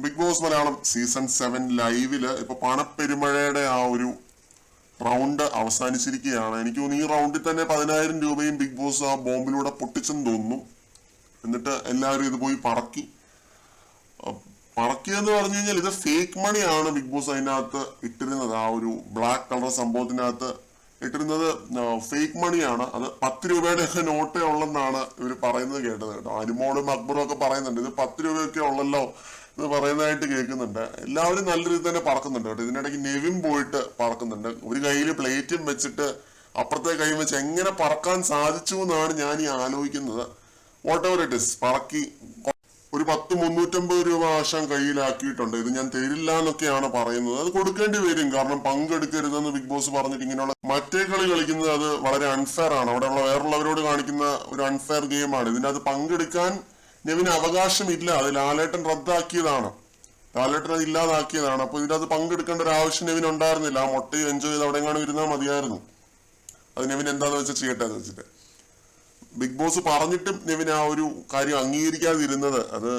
Big boss Malayalam season 7 ലൈവില് ഇപ്പൊ പണപ്പെരുമഴയുടെ ആ ഒരു റൗണ്ട് അവസാനിച്ചിരിക്കുകയാണ്. എനിക്ക് തോന്നുന്നു ഈ റൗണ്ടിൽ തന്നെ 10,000 രൂപയും ബിഗ് ബോസ് ആ ബോംബിലൂടെ പൊട്ടിച്ചെന്ന് തോന്നുന്നു. എന്നിട്ട് എല്ലാവരും ഇത് പോയി പറക്കിയെന്ന് പറഞ്ഞു കഴിഞ്ഞാൽ ഇത് ഫേക്ക് മണിയാണ് ബിഗ് ബോസ് അതിനകത്ത് ഇട്ടിരുന്നത്. ആ ഒരു ബ്ലാക്ക് കളർ സംഭവത്തിനകത്ത് ഇട്ടിരുന്നത് ഫേക്ക് മണിയാണ്. അത് 10 രൂപയുടെ നോട്ടേ ഉള്ളെന്നാണ് ഇവർ പറയുന്നത് കേട്ടത് കേട്ടോ. അനുമോളും അക്ബറും ഒക്കെ പറയുന്നുണ്ട് ഇത് 10 രൂപയൊക്കെ ഉള്ളല്ലോ എന്ന് പറയുന്നതായിട്ട് കേൾക്കുന്നുണ്ട്. എല്ലാവരും നല്ല രീതിയിൽ തന്നെ പറക്കുന്നുണ്ട് കേട്ടോ. ഇതിനിടയ്ക്ക് നെവിൻ പോയിട്ട് പറക്കുന്നുണ്ട്. ഒരു കയ്യിൽ പ്ലേറ്റും വെച്ചിട്ട് അപ്പുറത്തെ കൈ വെച്ച് എങ്ങനെ പറക്കാൻ സാധിച്ചു എന്നാണ് ഞാൻ ഈ ആലോചിക്കുന്നത്. വാട്ട് എവർ ഇറ്റ് ഇസ്, പറക്കി ഒരു 350 രൂപ ആശാൻ കയ്യിലാക്കിയിട്ടുണ്ട്. ഇത് ഞാൻ തരില്ല എന്നൊക്കെയാണ് പറയുന്നത്. അത് കൊടുക്കേണ്ടി വരും, കാരണം പങ്കെടുക്കരുതെന്ന് ബിഗ് ബോസ് പറഞ്ഞിട്ട് ഇങ്ങനെയുള്ള മറ്റേ കളി കളിക്കുന്നത് അത് വളരെ അൺഫെയർ ആണ്. അവിടെയുള്ള വേറുള്ളവരോട് കാണിക്കുന്ന ഒരു അൺഫെയർ ഗെയിമാണ്. ഇതിനകത്ത് പങ്കെടുക്കാൻ നെവിന് അവകാശമില്ല. അത് ലാലേട്ടൻ റദ്ദാക്കിയതാണ്, ലാലേട്ടൻ അത് ഇല്ലാതാക്കിയതാണ്. അപ്പൊ ഇതിനകത്ത് പങ്കെടുക്കേണ്ട ഒരു ആവശ്യം നെവിന് ഉണ്ടായിരുന്നില്ല. ആ മൊട്ടയും എൻജോയ് ചെയ്ത് അവിടെ എങ്ങാനും ഇരുന്നാൽ മതിയായിരുന്നു. അത് നെവിൻ എന്താന്ന് വെച്ചാൽ ചെയ്യട്ടെ എന്ന് വെച്ചിട്ട് ബിഗ് ബോസ് പറഞ്ഞിട്ടും നെവിൻ ആ ഒരു കാര്യം അംഗീകരിക്കാതിരുന്നത് അത്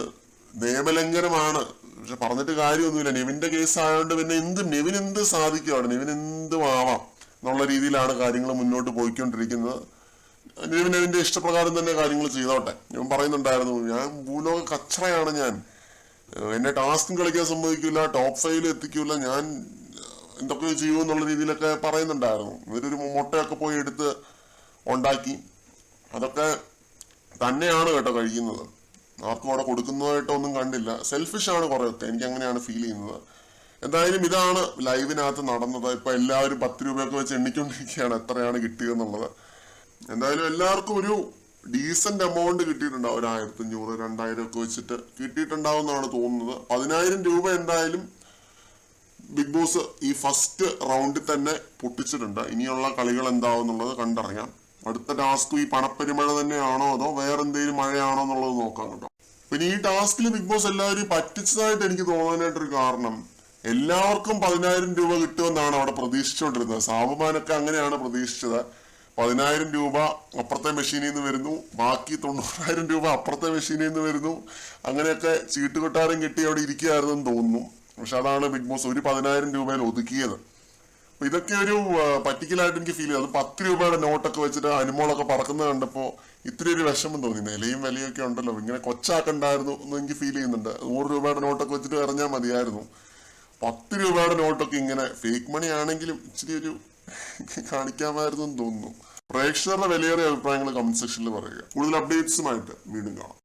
നിയമലംഘനമാണ്. പക്ഷെ പറഞ്ഞിട്ട് കാര്യമൊന്നുമില്ല. നെവിന്റെ കേസ് ആയതുകൊണ്ട് പിന്നെ നെവിൻ എന്ത് സാധിക്കുവാണ്, നെവിൻ എന്തും ആവാം എന്നുള്ള രീതിയിലാണ് കാര്യങ്ങൾ മുന്നോട്ട് പോയിക്കൊണ്ടിരിക്കുന്നത്. നെവിന്റെ ഇഷ്ടപ്രകാരം തന്നെ കാര്യങ്ങൾ ചെയ്തോട്ടെ. ഞാൻ പറയുന്നുണ്ടായിരുന്നു, ഞാൻ ഭൂലോക കച്ചറയാണ്, ഞാൻ എന്നെ ടാസ്കും കളിക്കാൻ സമ്മതിക്കില്ല, ടോപ്പ് 5 എത്തിക്കൂല, ഞാൻ എന്തൊക്കെയോ ചെയ്യുമെന്നുള്ള രീതിയിലൊക്കെ പറയുന്നുണ്ടായിരുന്നു. ഇവരൊരു മുട്ടയൊക്കെ പോയി എടുത്ത് ഉണ്ടാക്കി അതൊക്കെ തന്നെയാണ് കേട്ടോ കഴിക്കുന്നത്. ആർക്കും അവിടെ കൊടുക്കുന്നതായിട്ടൊന്നും കണ്ടില്ല. സെൽഫിഷ് ആണ് കുറെയൊക്കെ, എനിക്ക് അങ്ങനെയാണ് ഫീൽ ചെയ്യുന്നത്. എന്തായാലും ഇതാണ് ലൈവിനകത്ത് നടന്നത്. ഇപ്പൊ എല്ലാവരും 10 രൂപയൊക്കെ വെച്ച് എണ്ണിക്കൊണ്ടിരിക്കുകയാണ് എത്രയാണ് കിട്ടിയെന്നുള്ളത്. എന്തായാലും എല്ലാവർക്കും ഒരു ഡീസന്റ് എമൗണ്ട് കിട്ടിയിട്ടുണ്ടാവും. 1,500 2,000 ഒക്കെ വെച്ചിട്ട് കിട്ടിയിട്ടുണ്ടാവും എന്നാണ് തോന്നുന്നത്. 10,000 രൂപ എന്തായാലും ബിഗ് ബോസ് ഈ ഫസ്റ്റ് റൗണ്ടിൽ തന്നെ പൊട്ടിച്ചിട്ടുണ്ട്. ഇനിയുള്ള കളികൾ എന്താവും എന്നുള്ളത് കണ്ടറിയാം. അടുത്ത ടാസ്ക് ഈ പണപ്പെരുമഴ തന്നെയാണോ അതോ വേറെ എന്തെങ്കിലും മഴയാണോ എന്നുള്ളത് നോക്കാം കേട്ടോ. പിന്നെ ഈ ടാസ്കിൽ ബിഗ് ബോസ് എല്ലാവരും പറ്റിച്ചതായിട്ട് എനിക്ക് തോന്നാനായിട്ടൊരു കാരണം, എല്ലാവർക്കും 10,000 രൂപ കിട്ടുമെന്നാണ് അവിടെ പ്രതീക്ഷിച്ചുകൊണ്ടിരുന്നത്. സാബുമാനൊക്കെ അങ്ങനെയാണ് പ്രതീക്ഷിച്ചത്. 10,000 രൂപ അപ്പുറത്തെ മെഷീനിൽ നിന്ന് വരുന്നു, ബാക്കി 90,000 രൂപ അപ്പുറത്തെ മെഷീനിൽ നിന്ന് വരുന്നു. അങ്ങനെയൊക്കെ ചീട്ടുകൊട്ടാരം കെട്ടി അവിടെ ഇരിക്കുകയായിരുന്നെന്ന് തോന്നുന്നു. പക്ഷെ അതാണ് ബിഗ് ബോസ് ഒരു 10,000 രൂപയിൽ ഒതുക്കിയത്. അപ്പൊ ഇതൊക്കെ ഒരു പറ്റിക്കലായിട്ട് എനിക്ക് ഫീൽ ചെയ്തു. അത് 10 രൂപയുടെ നോട്ടൊക്കെ വെച്ചിട്ട് അനുമോളൊക്കെ പറക്കുന്നത് കണ്ടപ്പോ ഇത്തിരി ഒരു വിഷമം തോന്നി. നിലയും വിലയൊക്കെ ഉണ്ടല്ലോ, ഇങ്ങനെ കൊച്ചാക്കണ്ടായിരുന്നു എന്ന് എനിക്ക് ഫീൽ ചെയ്യുന്നുണ്ട്. 100 രൂപയുടെ നോട്ടൊക്കെ വെച്ചിട്ട് എറിഞ്ഞാൽ മതിയായിരുന്നു. 10 രൂപയുടെ നോട്ടൊക്കെ ഇങ്ങനെ ഫേക്ക് മണി ആണെങ്കിലും ഇച്ചിരി ഒരു കാണിക്കാമായിരുന്നു എന്ന് തോന്നുന്നു. പ്രേക്ഷകരുടെ വിലയേറിയ അഭിപ്രായങ്ങൾ കമന്റ് സെക്ഷനിൽ പറയുക. കൂടുതൽ അപ്ഡേറ്റ്സുമായിട്ട് വീണ്ടും കാണാം.